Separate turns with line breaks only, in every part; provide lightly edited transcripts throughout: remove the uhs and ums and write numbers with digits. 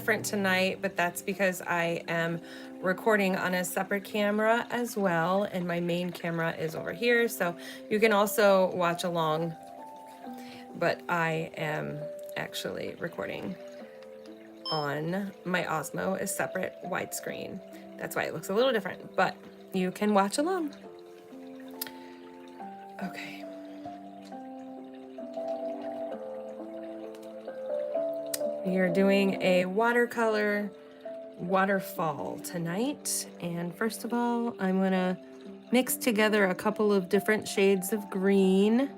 different tonight, but that's because I am recording on a separate camera as well, and my main camera is over here, so you can also watch along, but I am actually recording on my Osmo, a separate widescreen. That's why it looks a little different, but you can watch along. Okay. We are doing a watercolor waterfall tonight. And first of all, I'm gonna mix together a couple of different shades of green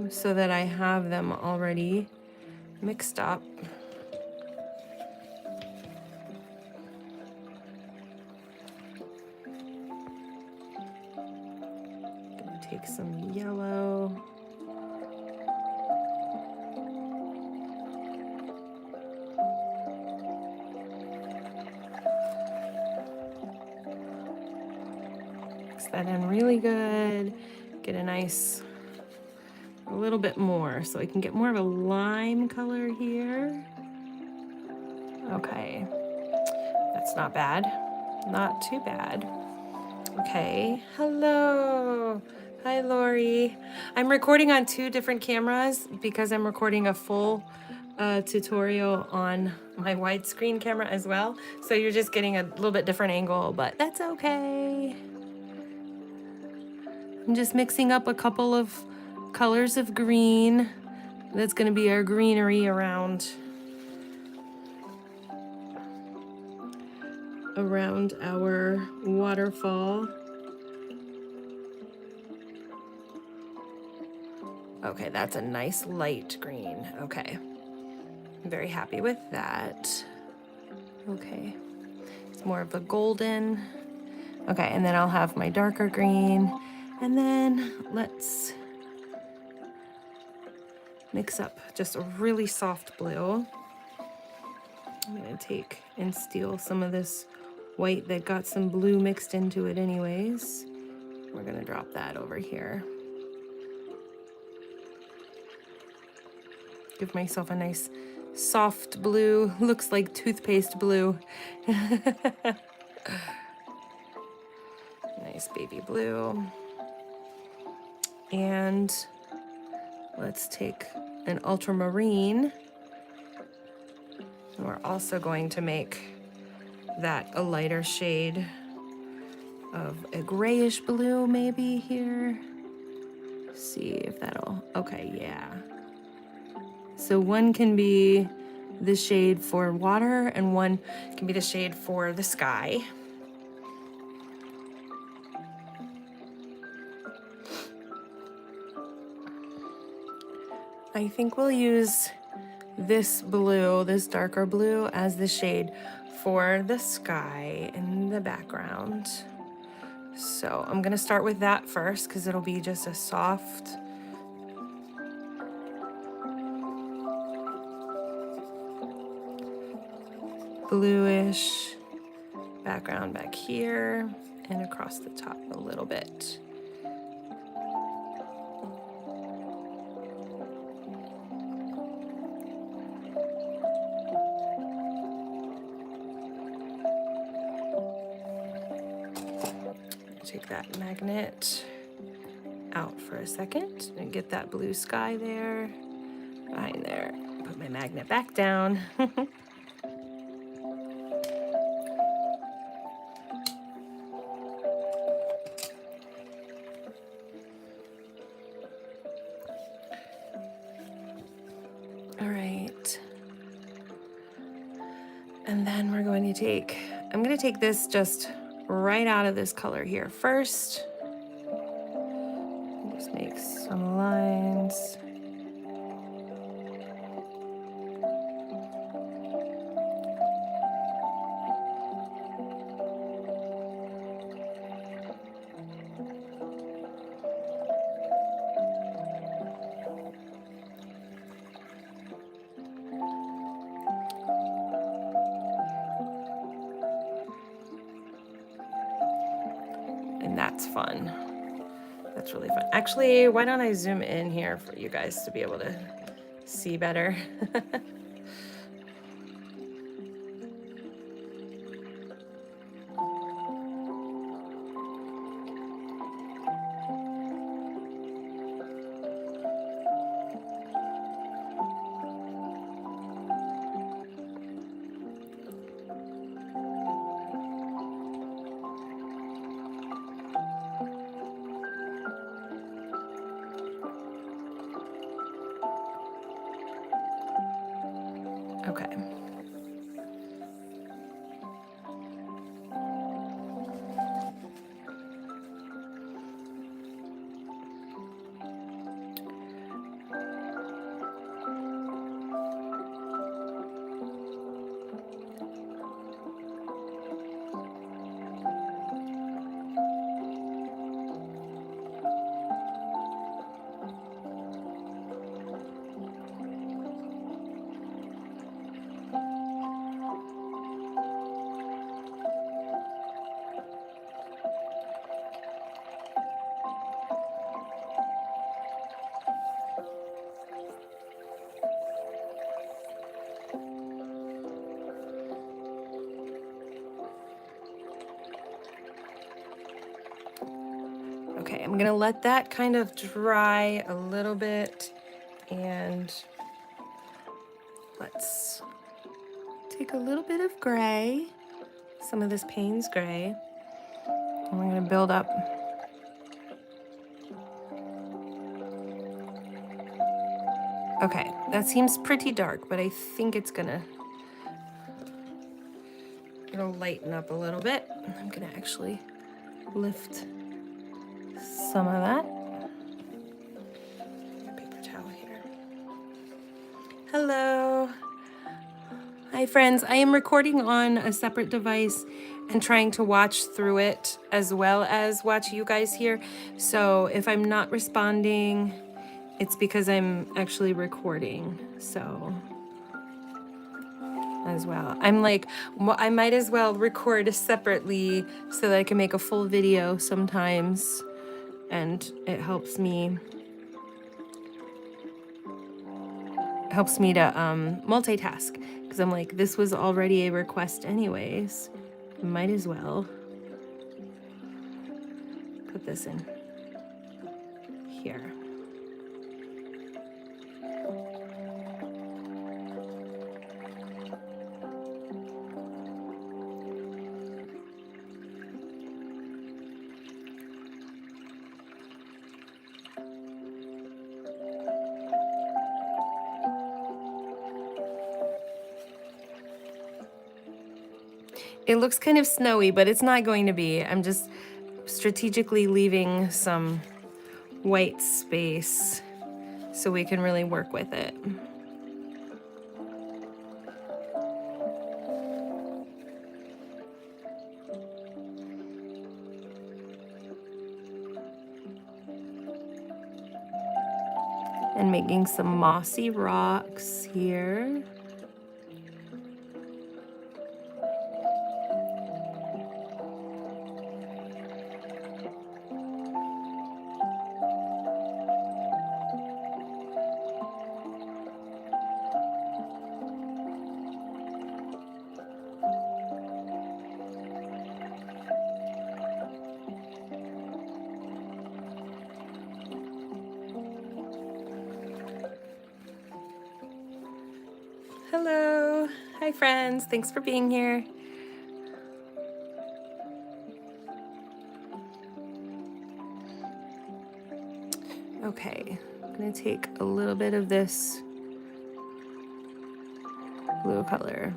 so that I have them already mixed up. Gonna take some yellow. That in really good, get a nice, a little bit more so I can get more of a lime color here. Okay, that's not bad, not too bad. Okay, hello, hi Lori. I'm recording on 2 different cameras because I'm recording a full tutorial on my widescreen camera as well. So you're just getting a little bit different angle, but that's okay. I'm just mixing up a couple of colors of green. That's going to be our greenery around our waterfall. Okay, that's a nice light green. Okay, I'm very happy with that. Okay, it's more of a golden. Okay, and then I'll have my darker green. And then let's mix up just a really soft blue. I'm gonna take and steal some of this white that got some blue mixed into it anyways. We're gonna drop that over here. Give myself a nice soft blue, looks like toothpaste blue. Nice baby blue. And let's take an ultramarine. And we're also going to make that a lighter shade of a grayish blue maybe here. See if that'll, okay, yeah. So one can be the shade for water and one can be the shade for the sky. I think we'll use this blue, this darker blue, as the shade for the sky in the background. So I'm gonna start with that first because it'll be just a soft bluish background back here and across the top a little bit. Take that magnet out for a second and get that blue sky there, behind there. Put my magnet back down. All right. And then we're going to take, I'm going to take this just right out of this color here first. Just make some lines. And that's fun. That's really fun. Actually, why don't I zoom in here for you guys to be able to see better? Okay. Okay, I'm gonna let that kind of dry a little bit, and let's take a little bit of gray, some of this Payne's gray, and we're gonna build up. Okay, that seems pretty dark, but I think it'll lighten up a little bit. I'm gonna actually lift some of that. Paper towel here. Hello. Hi friends, I am recording on a separate device and trying to watch through it as well as watch you guys here. So if I'm not responding, it's because I'm actually recording, so as well. I'm like, I might as well record separately so that I can make a full video sometimes, and it helps me to multitask, because I'm like, this was already a request anyways. Might as well put this in here. It looks kind of snowy, but it's not going to be. I'm just strategically leaving some white space so we can really work with it. And making some mossy rocks here. Hello. Hi friends. Thanks for being here. Okay, I'm gonna take a little bit of this blue color.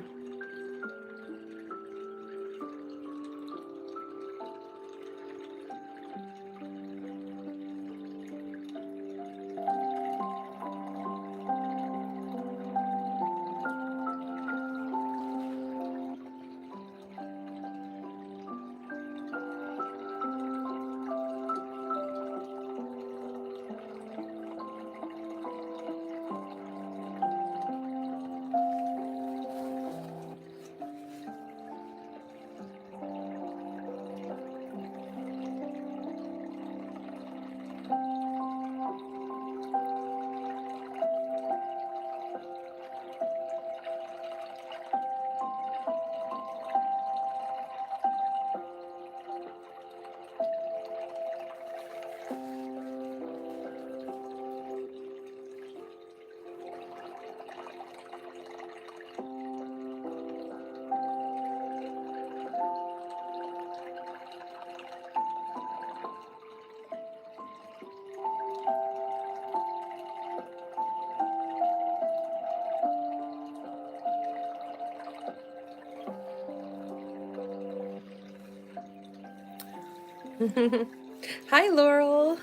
Hi, Laurel.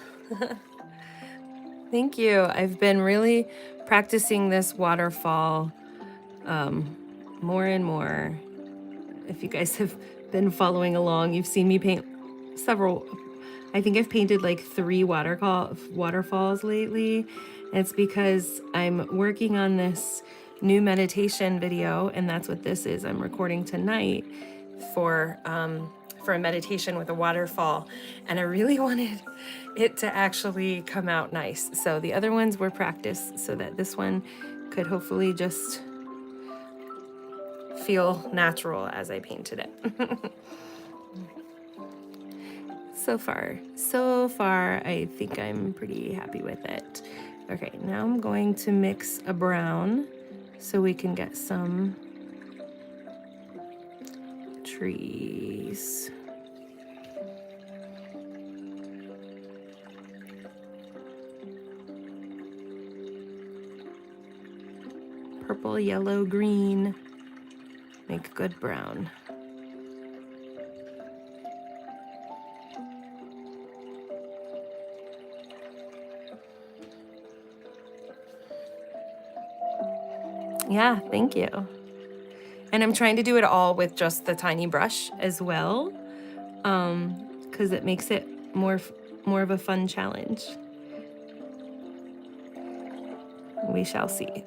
Thank you. I've been really practicing this waterfall more and more. If you guys have been following along, you've seen me paint several. I think I've painted like 3 waterfalls lately. And it's because I'm working on this new meditation video, and that's what this is. I'm recording tonight for a meditation with a waterfall, and I really wanted it to actually come out nice. So the other ones were practice, so that this one could hopefully just feel natural as I painted it. So far, I think I'm pretty happy with it. Okay, now I'm going to mix a brown so we can get some trees. Purple, yellow, green. Make good brown. Yeah, thank you. And I'm trying to do it all with just the tiny brush as well, because it makes it more of a fun challenge. We shall see.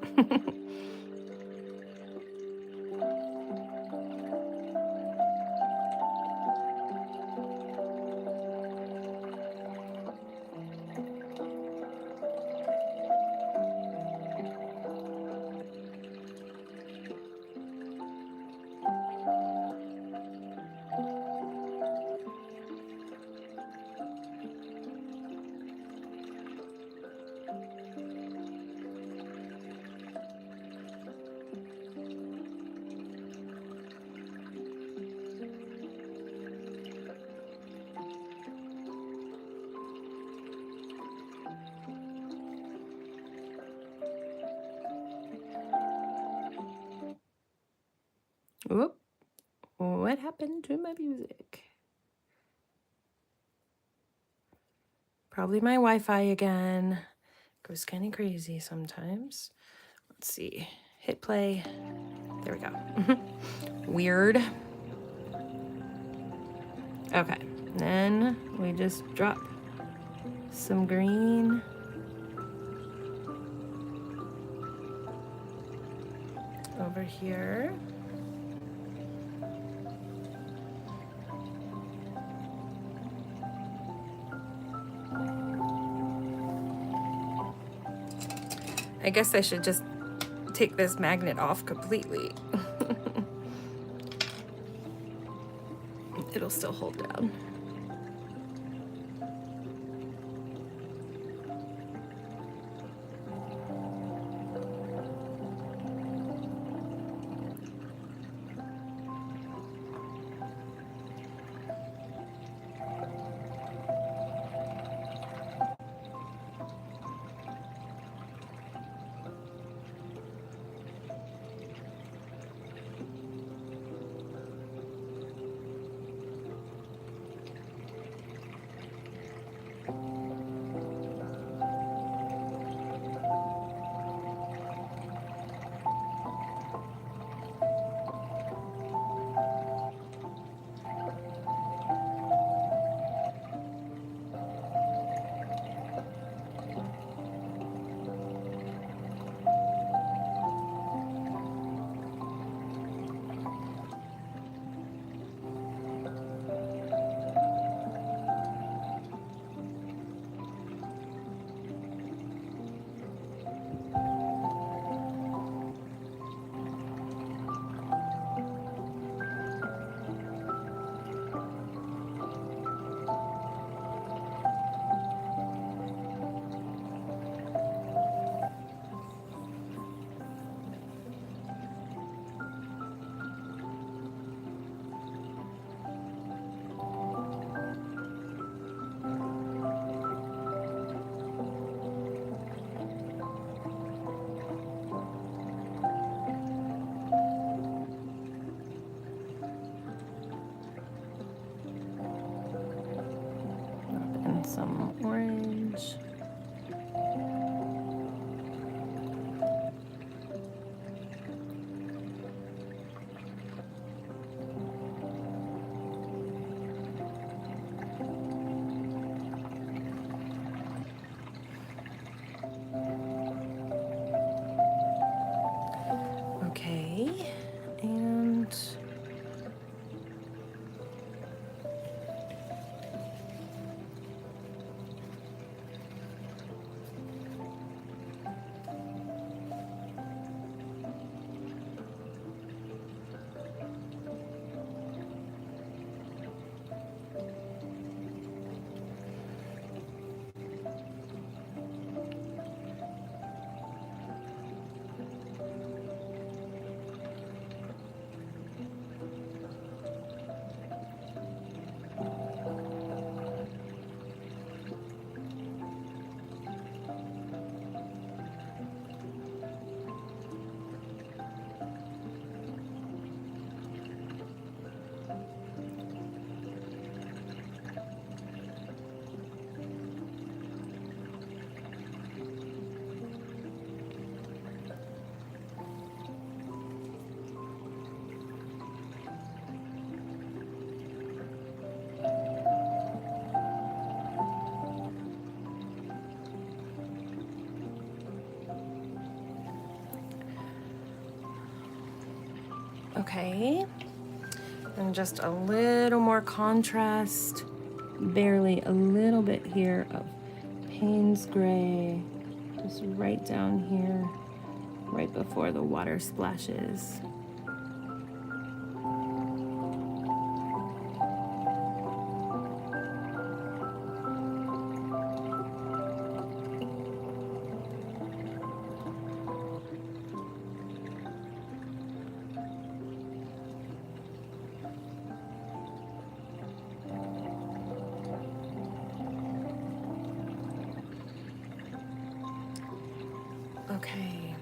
Whoop. What happened to my music? Probably my Wi-Fi again. Goes kind of crazy sometimes. Let's see. Hit play. There we go. Weird. Okay. Then we just drop some green. Over here. I guess I should just take this magnet off completely. It'll still hold down. some orange. Okay, and okay, and just a little more contrast, barely a little bit here of Payne's gray, just right down here, right before the water splashes. Okay.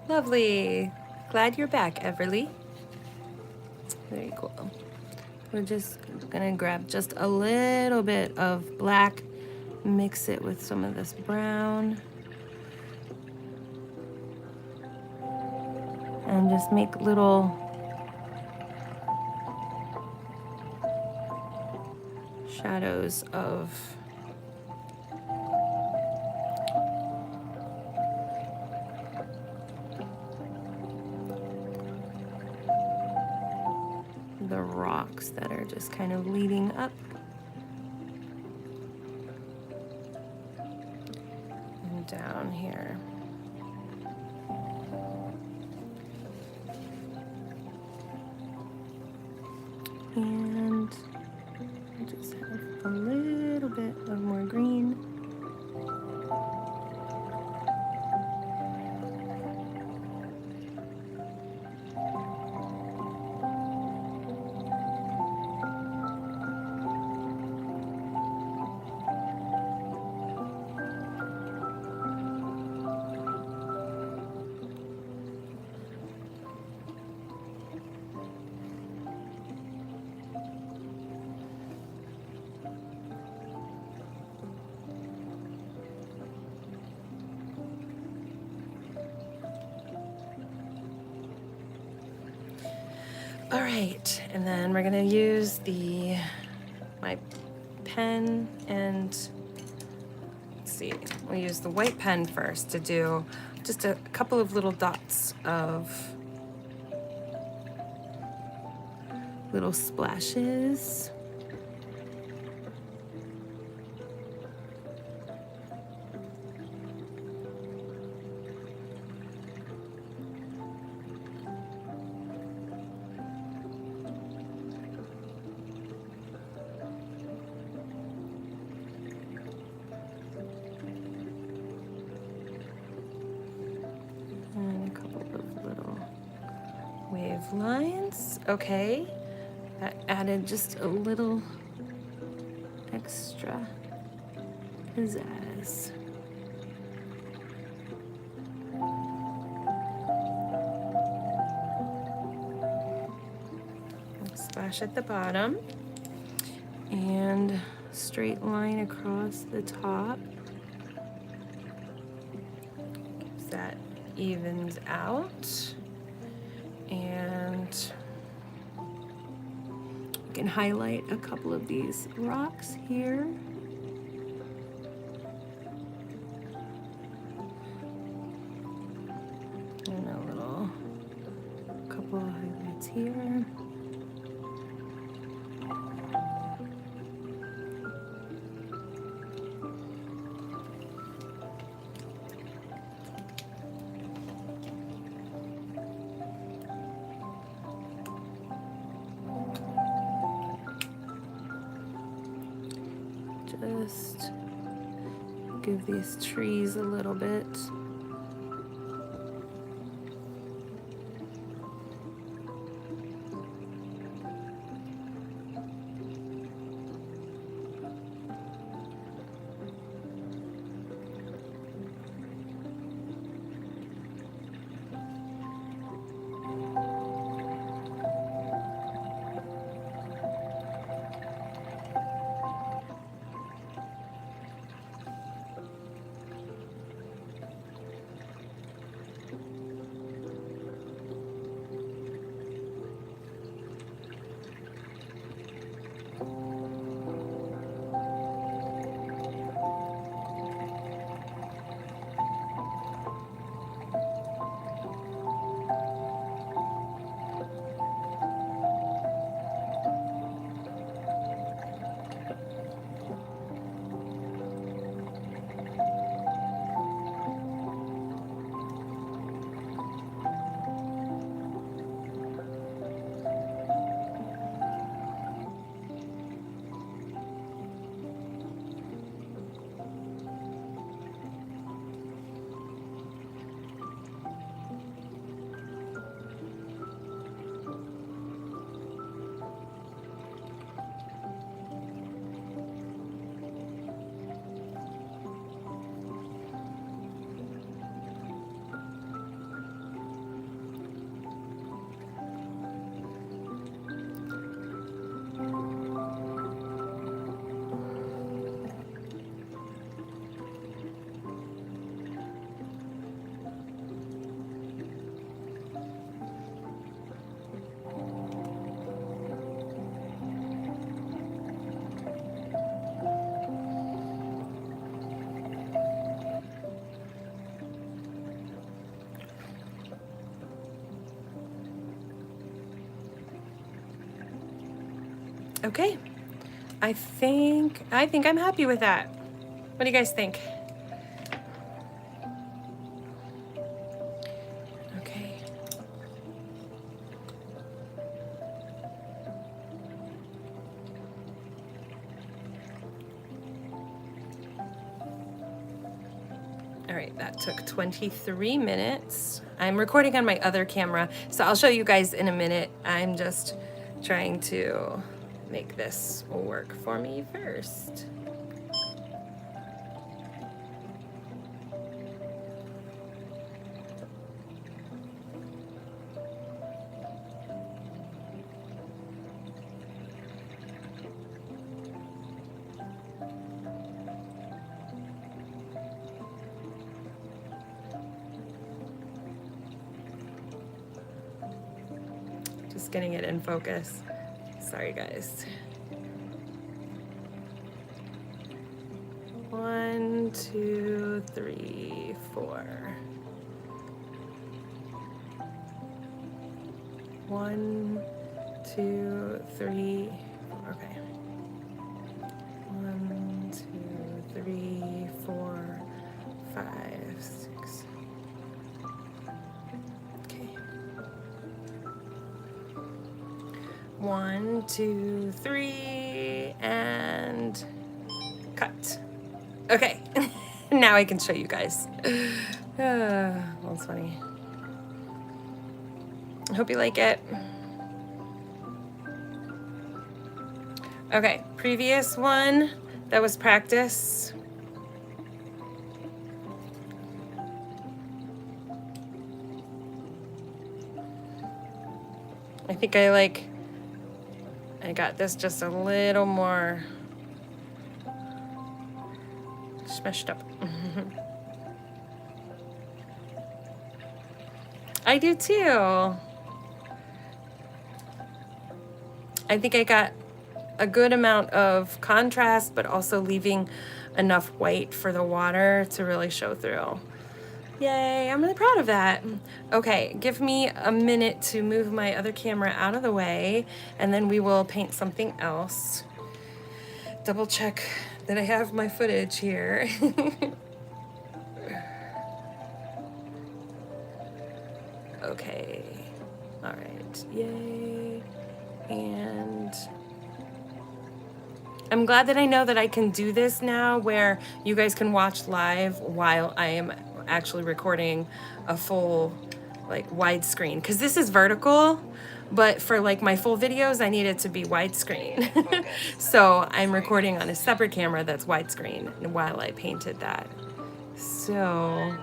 Lovely. Glad you're back, Everly. Very cool. We're just gonna grab just a little bit of black, mix it with some of this brown, and just make little shadows of the rocks that are just kind of leading up. And down here. And I just have a little bit of more green. All right, and then we're gonna use my pen, and let's see, we'll use the white pen first to do just a couple of little dots of little splashes. Lines. Okay, that added just a little extra pizzazz. Looks slash at the bottom and straight line across the top. That evens out, and you can highlight a couple of these rocks here. And a little couple of highlights here. Just give these trees a little bit. Okay, I think I'm happy with that. What do you guys think? Okay. All right, that took 23 minutes. I'm recording on my other camera, so I'll show you guys in a minute. I'm just trying to make this work for me first. Just getting it in focus. Sorry, guys. 1, 2, 3, 4. 1, 2, 3. Okay. 1, 2, 3, 4, 5, 6. Okay. 1, 2, 3, and cut. Okay, now I can show you guys. That's funny. I hope you like it. Okay, previous one, that was practice. I think I like I got this just a little more smashed up. I do too. I think I got a good amount of contrast, but also leaving enough white for the water to really show through. Yay, I'm really proud of that. Okay, give me a minute to move my other camera out of the way, and then we will paint something else. Double check that I have my footage here. Okay, all right, yay. And I'm glad that I know that I can do this now where you guys can watch live while I am actually recording a full like widescreen, because this is vertical, but for like my full videos I need it to be widescreen. So I'm recording on a separate camera that's widescreen while I painted that. So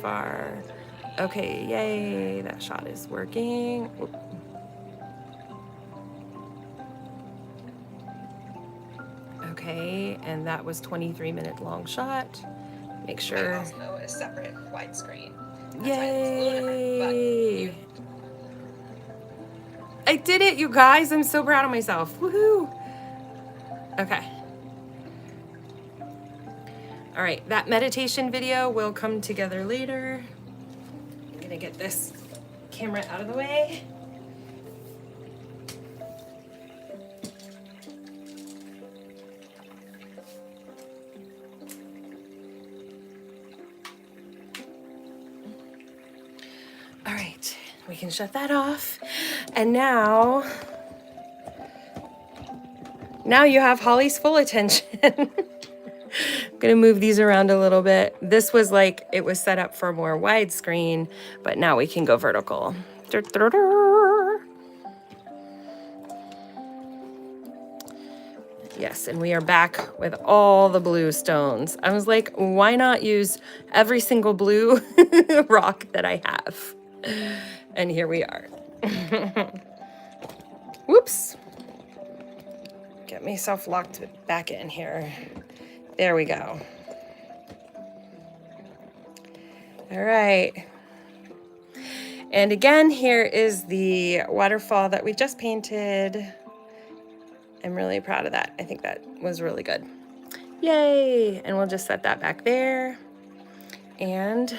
far, okay, yay, that shot is working. Oop. Okay, and that was 23-minute long shot. Make sure. Also a separate widescreen. Yay! I did it, you guys. I'm so proud of myself. Woohoo! Okay. All right, that meditation video will come together later. I'm gonna get this camera out of the way. All right, we can shut that off. And now you have Hollie's full attention. I'm gonna move these around a little bit. This was like, it was set up for more widescreen, but now we can go vertical. Yes, and we are back with all the blue stones. I was like, why not use every single blue rock that I have? And here we are. Whoops. Get myself locked back in here. There we go. All right. And again, here is the waterfall that we just painted. I'm really proud of that. I think that was really good. Yay! And we'll just set that back there. And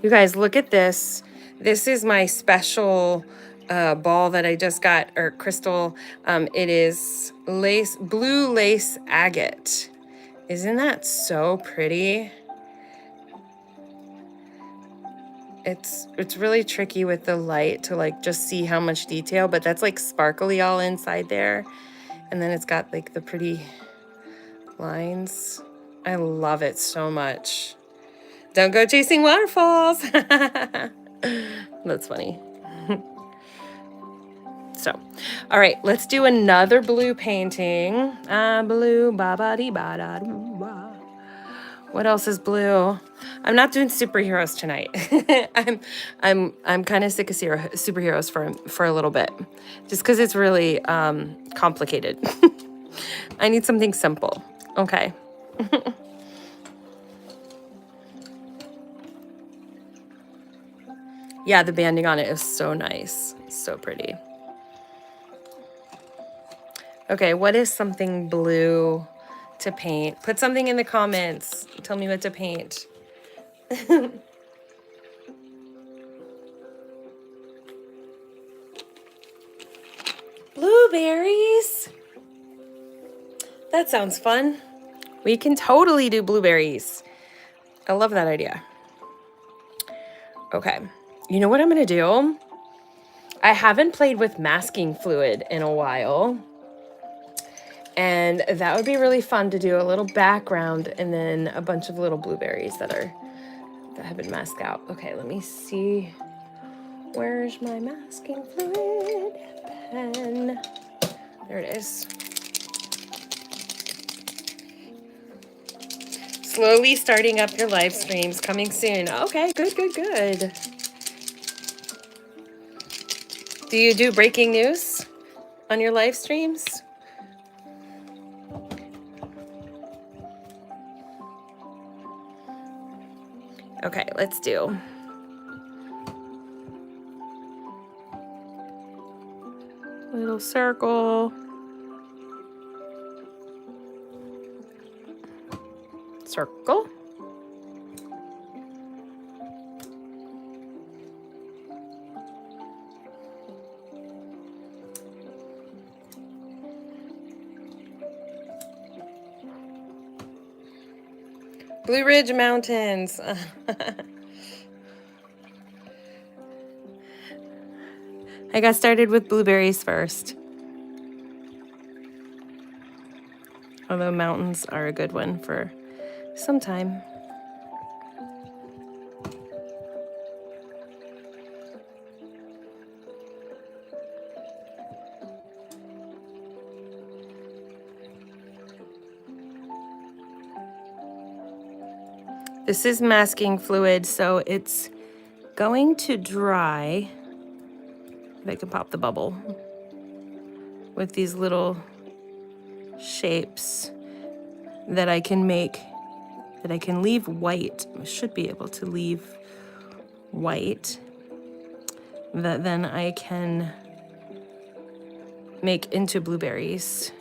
you guys, look at this. This is my special ball that I just got, or crystal. It is blue lace agate. Isn't that so pretty? It's really tricky with the light to like just see how much detail, but that's like sparkly all inside there. And then it's got like the pretty lines. I love it so much. Don't go chasing waterfalls. That's funny. So, all right, let's do another blue painting. Blue, ba-ba-dee-ba-da. What else is blue? I'm not doing superheroes tonight. I'm kind of sick of superheroes for a little bit, just because it's really complicated. I need something simple. Okay. Yeah, the banding on it is so nice. So pretty. Okay, what is something blue to paint? Put something in the comments. Tell me what to paint. Blueberries. That sounds fun. We can totally do blueberries. I love that idea. Okay. You know what I'm going to do? I haven't played with masking fluid in a while. And that would be really fun to do, a little background and then a bunch of little blueberries that have been masked out. Okay, let me see. Where's my masking fluid pen? There it is. Slowly starting up your live streams, coming soon. Okay, good. Do you do breaking news on your live streams? Okay, let's do. Little circle. Circle. Blue Ridge Mountains. I got started with blueberries first. Although mountains are a good one for some time. This is masking fluid, so it's going to dry. If I can pop the bubble with these little shapes that I can make, that I can leave white. I should be able to leave white that then I can make into blueberries.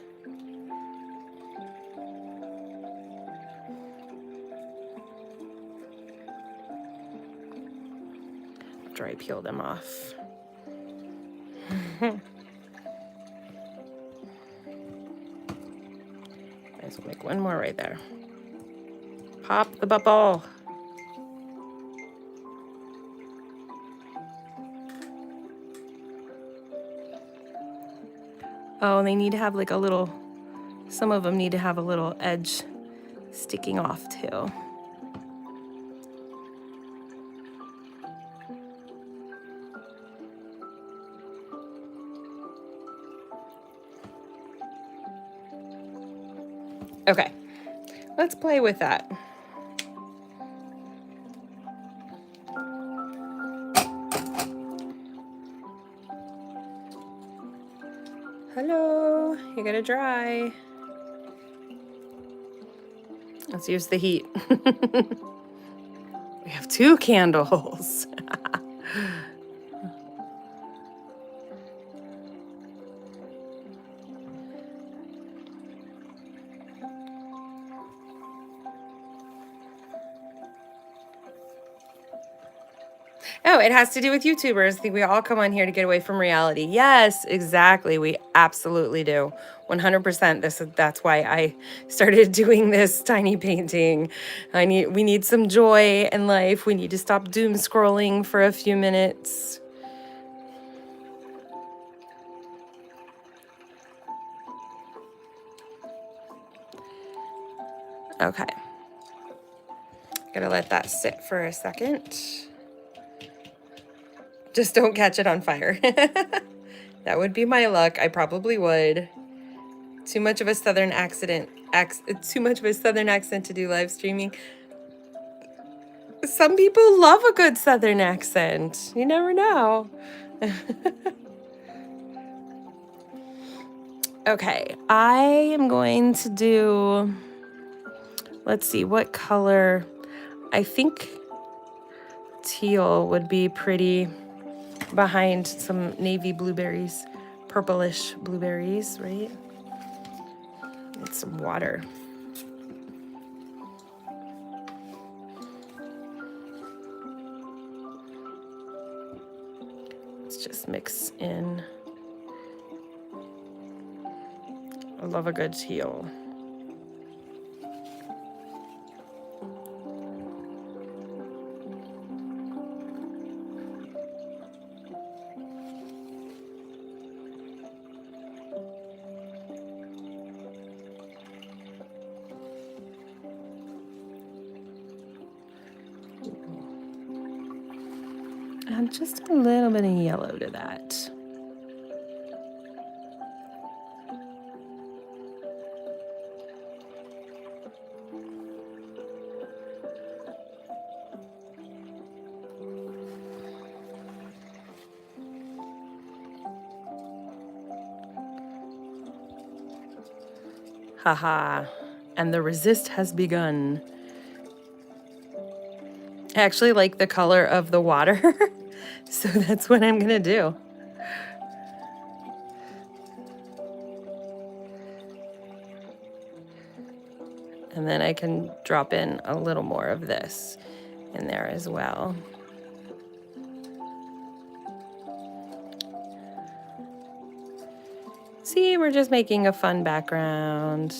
After I peel them off. Might as well make one more right there. Pop the bubble. Oh, they need to have like a little, some of them need to have a little edge sticking off too. Okay, let's play with that. Hello, you gotta dry. Let's use the heat. We have 2 candles. Oh, it has to do with YouTubers. I think we all come on here to get away from reality. Yes, exactly. We absolutely do. 100%. That's why I started doing this tiny painting. We need some joy in life. We need to stop doom scrolling for a few minutes. Okay. Gotta let that sit for a second. Just don't catch it on fire. That would be my luck. I probably would. Too much of a southern accent. Too much of a southern accent to do live streaming. Some people love a good southern accent. You never know. Okay, I am going to do, let's see, what color? I think teal would be pretty behind some navy blueberries, purplish blueberries, right? Need some water. Let's just mix in. I love a good teal. And just a little bit of yellow to that. Haha. And the resist has begun. I actually like the color of the water, so that's what I'm gonna do. And then I can drop in a little more of this in there as well. See, we're just making a fun background.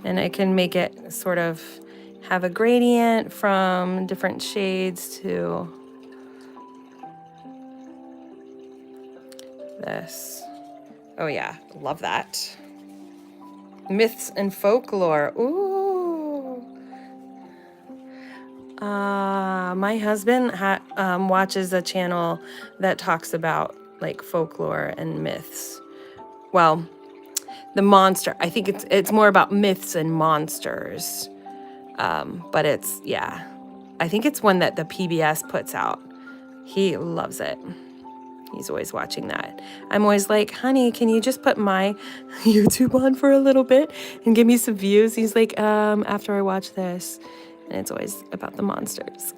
And I can make it sort of have a gradient from different shades to this. Oh yeah, love that. Myths and folklore. Ooh. My husband watches a channel that talks about like folklore and myths. Well, the monster. I think it's more about myths and monsters. But it's, yeah. I think it's one that the PBS puts out. He loves it. He's always watching that. I'm always like, honey, can you just put my YouTube on for a little bit and give me some views? He's like, after I watch this. And it's always about the monsters.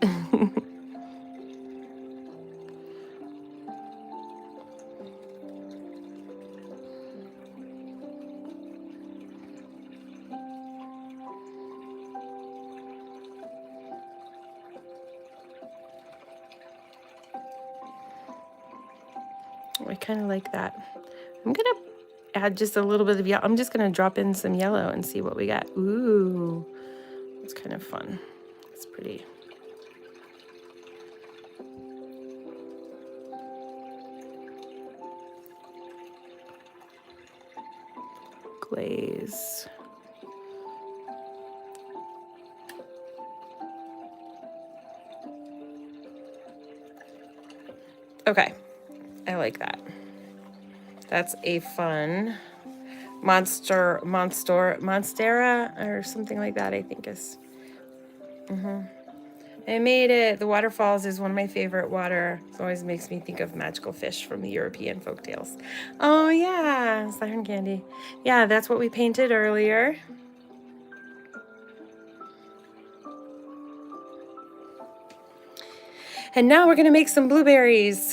I kind of like that. I'm going to add just a little bit of yellow. I'm just going to drop in some yellow and see what we got. Ooh, it's kind of fun. It's pretty. Glaze. Okay, I like that. That's a fun monstera or something like that, I think is. I made it. The Waterfalls is one of my favorite water. It always makes me think of magical fish from the European folktales. Oh yeah, siren candy. Yeah, that's what we painted earlier. And now we're gonna make some blueberries.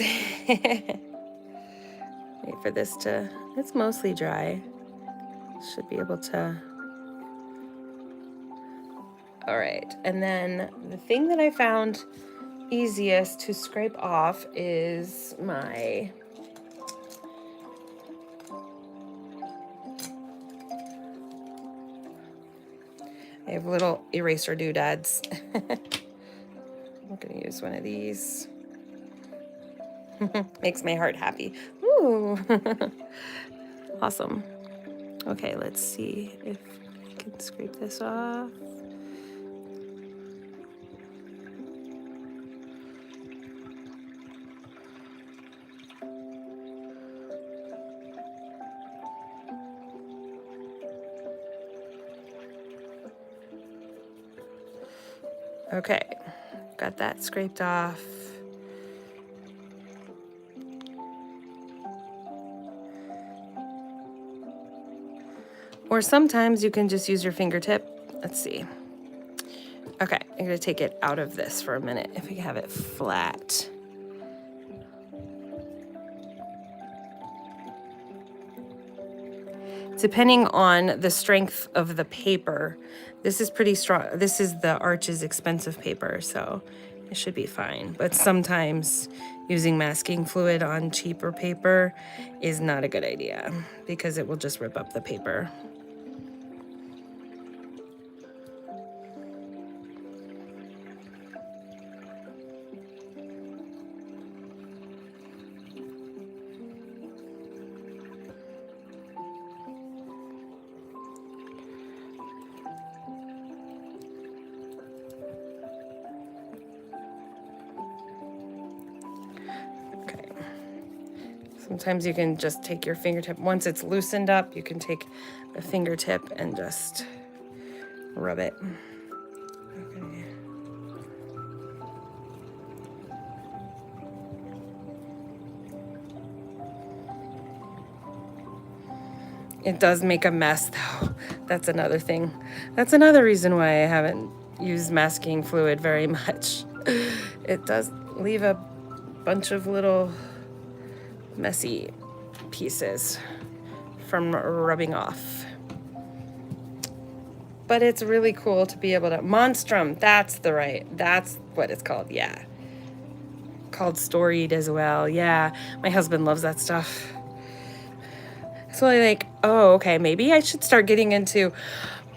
Wait for this to, it's mostly dry. Should be able to. All right, and then the thing that I found easiest to scrape off is my I have little eraser doodads. I'm gonna use one of these. Makes my heart happy. Ooh. Awesome. Okay, let's see if I can scrape this off. Okay, got that scraped off. Or sometimes you can just use your fingertip. Let's see. Okay, I'm gonna take it out of this for a minute if we have it flat. Depending on the strength of the paper, this is pretty strong. This is the Arch's expensive paper, so it should be fine. But sometimes using masking fluid on cheaper paper is not a good idea because it will just rip up the paper. Sometimes you can just take your fingertip. Once it's loosened up, you can take a fingertip and just rub it. Okay. It does make a mess though. That's another thing. That's another reason why I haven't used masking fluid very much. It does leave a bunch of little messy pieces from rubbing off. But it's really cool to be able to, Monstrum, that's what it's called, yeah. Called Storied as well, yeah. My husband loves that stuff. So I'm like, oh, okay, maybe I should start getting into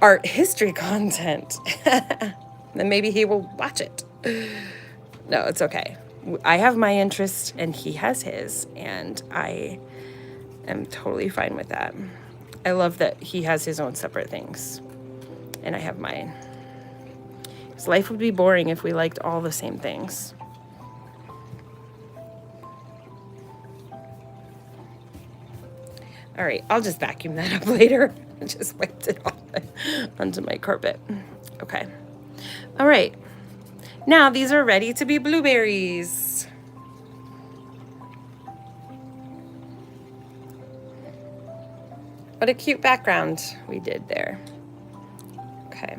art history content. Then maybe he will watch it. No, it's okay. I have my interest and he has his, and I am totally fine with that. I love that he has his own separate things and I have mine. Because life would be boring if we liked all the same things. All right, I'll just vacuum that up later. I just wiped it off onto my carpet. Okay. All right. Now these are ready to be blueberries. What a cute background we did there. Okay.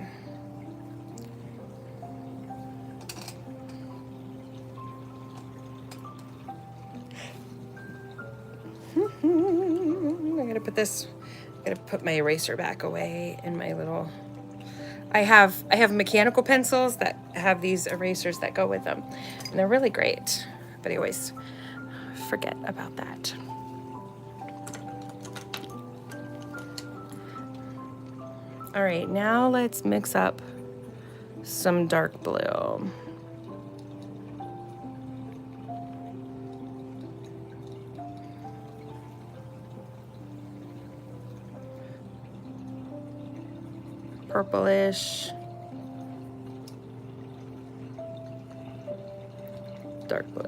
I gotta put my eraser back away in my little, I have mechanical pencils that have these erasers that go with them, and they're really great, but I always forget about that. All right, now let's mix up some dark blue. Purplish, dark blue.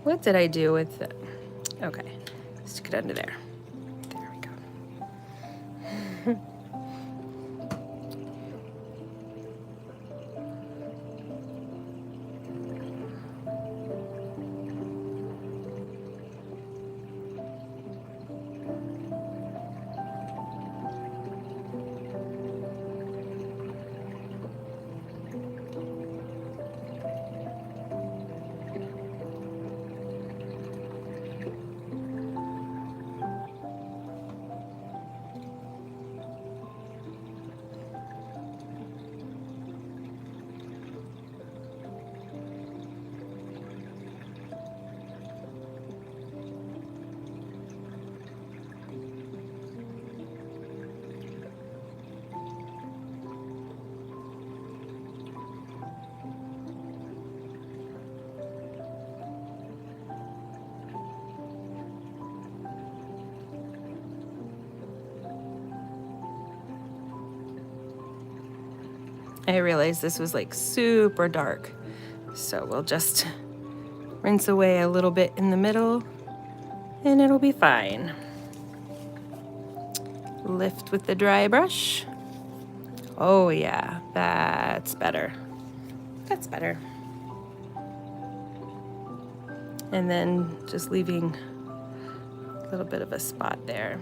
What did I do with it? Okay. Stick it under there. There we go. I realized this was like super dark, so we'll just rinse away a little bit in the middle and it'll be fine. Lift with the dry brush. Oh yeah, that's better. That's better. And then just leaving a little bit of a spot there.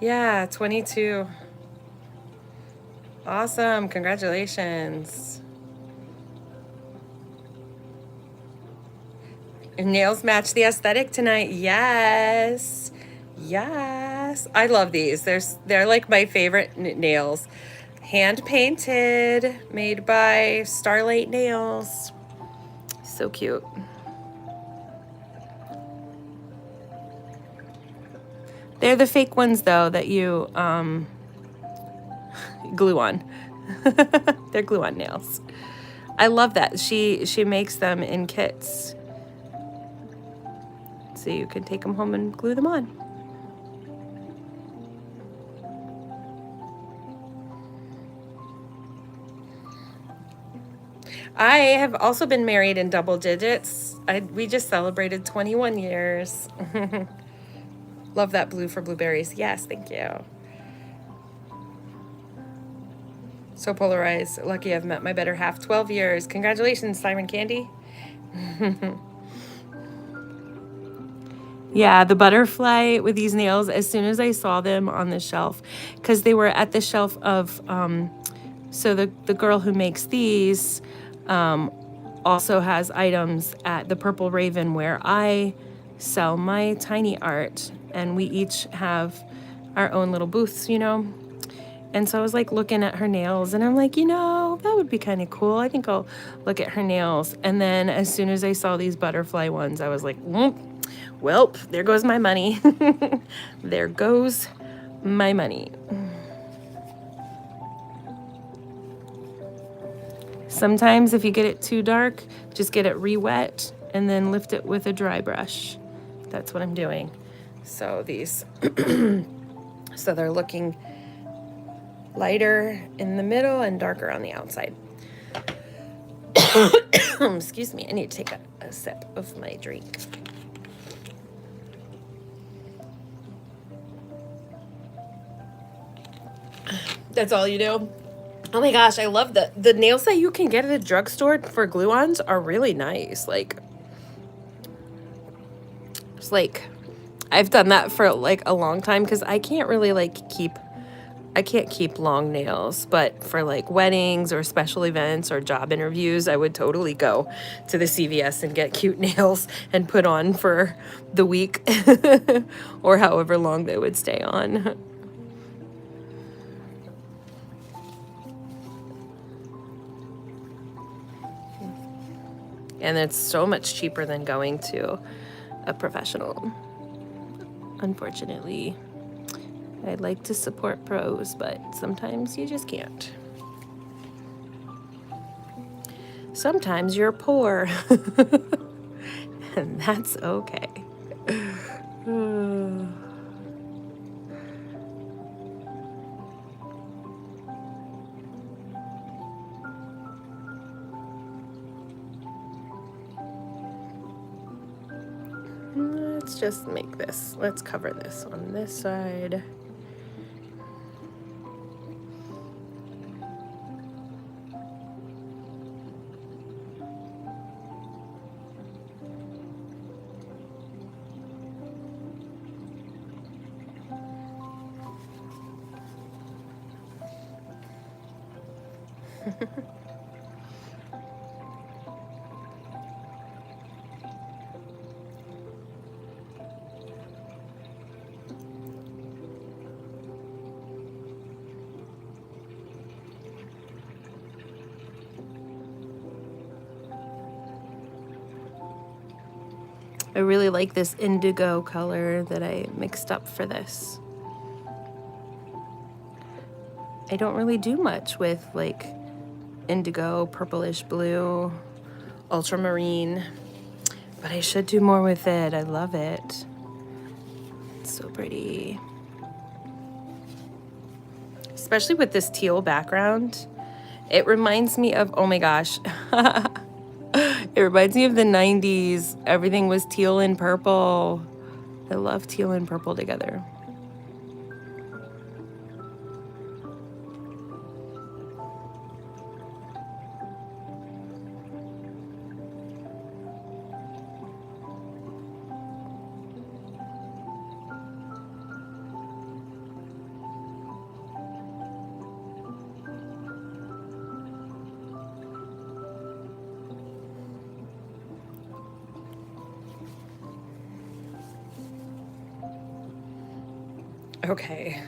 Yeah, 22. Awesome, congratulations. Your nails match the aesthetic tonight. Yes, yes. I love these. They're like my favorite nails. Hand painted, made by Starlight Nails. So cute. They're the fake ones though that you glue on. They're glue on nails. I love that. She makes them in kits, so you can take them home and glue them on. I have also been married in double digits. We just celebrated 21 years. Love that blue for blueberries. Yes, thank you. So polarized. Lucky I've met my better half. 12 years. Congratulations, Siren Candy. Yeah, the butterfly with these nails, as soon as I saw them on the shelf, because they were at the shelf of, so the girl who makes these also has items at the Purple Raven where I sell my tiny art, and we each have our own little booths, you know. And so I was like looking at her nails, and I'm like, you know, that would be kind of cool. I think I'll look at her nails. And then as soon as I saw these butterfly ones, I was like, well, there goes my money. There goes my money. Sometimes if you get it too dark, just get it re-wet and then lift it with a dry brush. That's what I'm doing. So these, so they're looking lighter in the middle and darker on the outside. Excuse me, I need to take a sip of my drink. That's all you do? Oh my gosh, I love the nails that you can get at a drugstore for glue-ons are really nice. Like, it's like, I've done that for like a long time because I can't really like I can't keep long nails, but for like weddings or special events or job interviews, I would totally go to the CVS and get cute nails and put on for the week or however long they would stay on. And it's so much cheaper than going to a professional. Unfortunately, I'd like to support pros, but sometimes you just can't. Sometimes you're poor, and that's okay. Let's just make this. Let's cover this on this side. I really like this indigo color that I mixed up for this. I don't really do much with like indigo, purplish blue, ultramarine, but I should do more with it. I love it. It's so pretty. Especially with this teal background. It reminds me of, oh my gosh. It reminds me of the 90s. Everything was teal and purple. I love teal and purple together. Okay.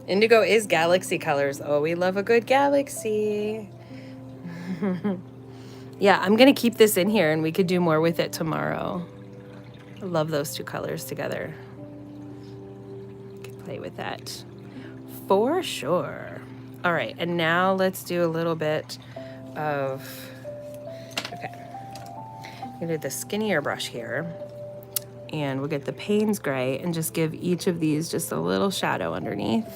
Indigo is galaxy colors. Oh, we love a good galaxy. Yeah, I'm going to keep this in here and we could do more with it tomorrow. I love those two colors together. play with that for sure. All right, and now let's do a little bit of, okay, I'm gonna do the skinnier brush here, and we'll get the Payne's gray and just give each of these just a little shadow underneath.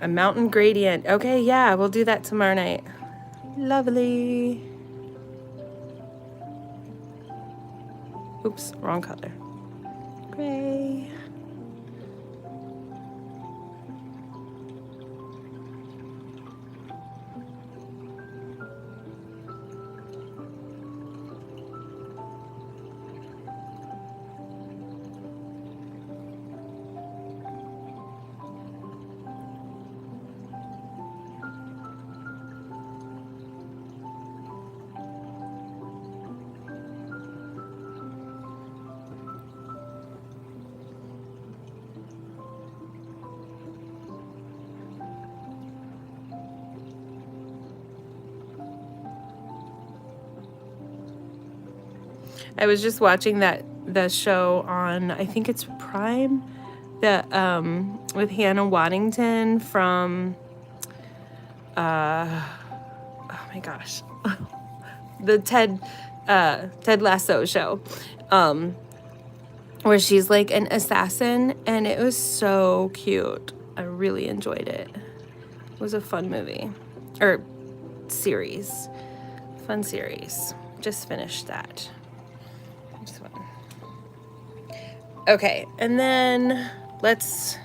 A mountain gradient. Okay, yeah, we'll do that tomorrow night. Lovely. Oops, wrong color. Gray. I was just watching the show on, I think it's Prime, the with Hannah Waddington from oh my gosh, the Ted Lasso show, where she's like an assassin, and it was so cute. I really enjoyed it. It was a fun movie or series, fun series. Just finished that. This one. Okay, and then let's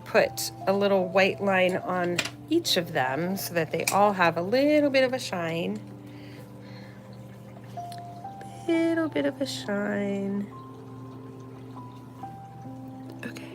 put a little white line on each of them so that they all have a little bit of a shine. Little bit of a shine. Okay.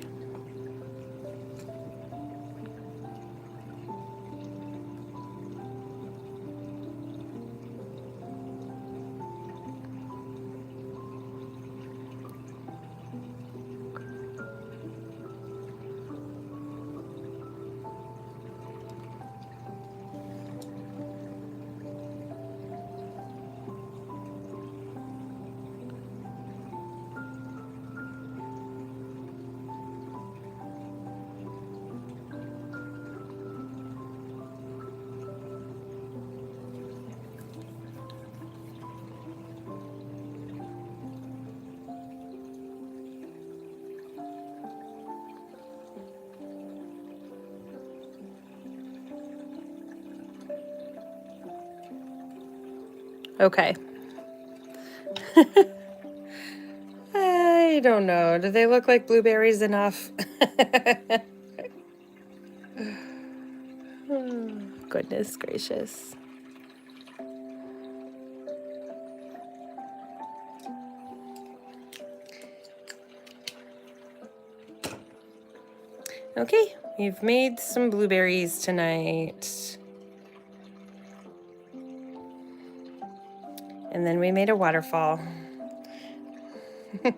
Okay. I don't know. Do they look like blueberries enough? Oh, goodness gracious. Okay, we've made some blueberries tonight. And then we made a waterfall. All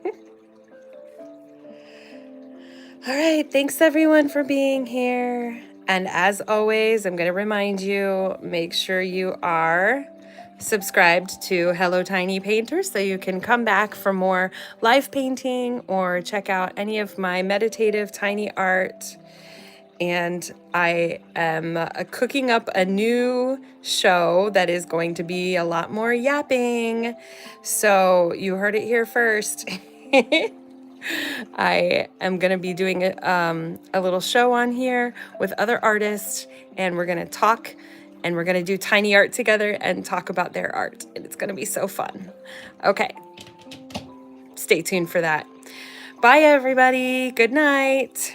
right, thanks everyone for being here. And as always, I'm going to remind you, make sure you are subscribed to Hello Tiny Painters so you can come back for more live painting or check out any of my meditative tiny art. And I am cooking up a new show that is going to be a lot more yapping. So you heard it here first. I am going to be doing a little show on here with other artists, and we're going to talk and we're gonna do tiny art together and talk about their art, and it's gonna be so fun. Okay, stay tuned for that. Bye everybody, good night.